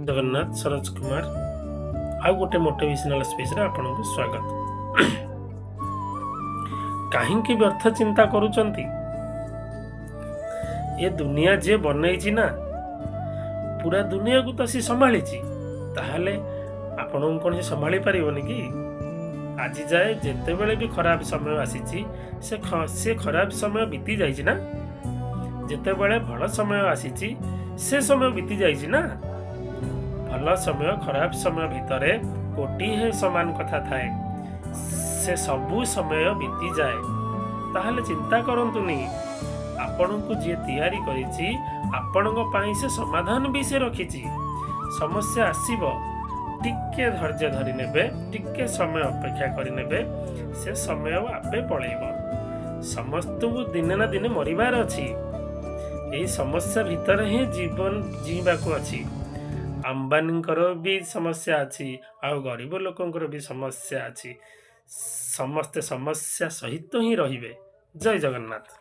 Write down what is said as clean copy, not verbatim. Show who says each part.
Speaker 1: जगन्नाथ सरोज कुमार आउ गोटे motivational speech रे आपन को स्वागत। कहीं व्यर्थ चिंता करूचंती ये दुनिया जे बनई ना पूरा दुनिया को तो सी संभाली ताहले आपन कौन से संभाली पारिबनी कि आज जाए जिते बेले भी खराब समय आसी से खराब समय बीती जाइए ना जिते बेले भल समय आसी से समय बीती जाइए ना भल समय खराब समय भितर कोटी है समान कथा थाए से सबू समय बीती जाए ताहले चिंता करंतुनी आपण को जी तैयारी करिछि आपणक पई से समाधान भी से रखिछि समस्या आसीबो टिके धैर्य धरी नेबे टिके समय अपेक्षा करि नेबे से समय आपे पळेइबो समस्त को दिने ना दिने मरिबार अछि एई समस्या भितर ही जीवन जीवा को अछि अंबानी भी समस्या अच्छी आउ गरीब लोकंकर भी समस्या अच्छी समस्ते समस्या सहित ही रहिबे। जय जगन्नाथ।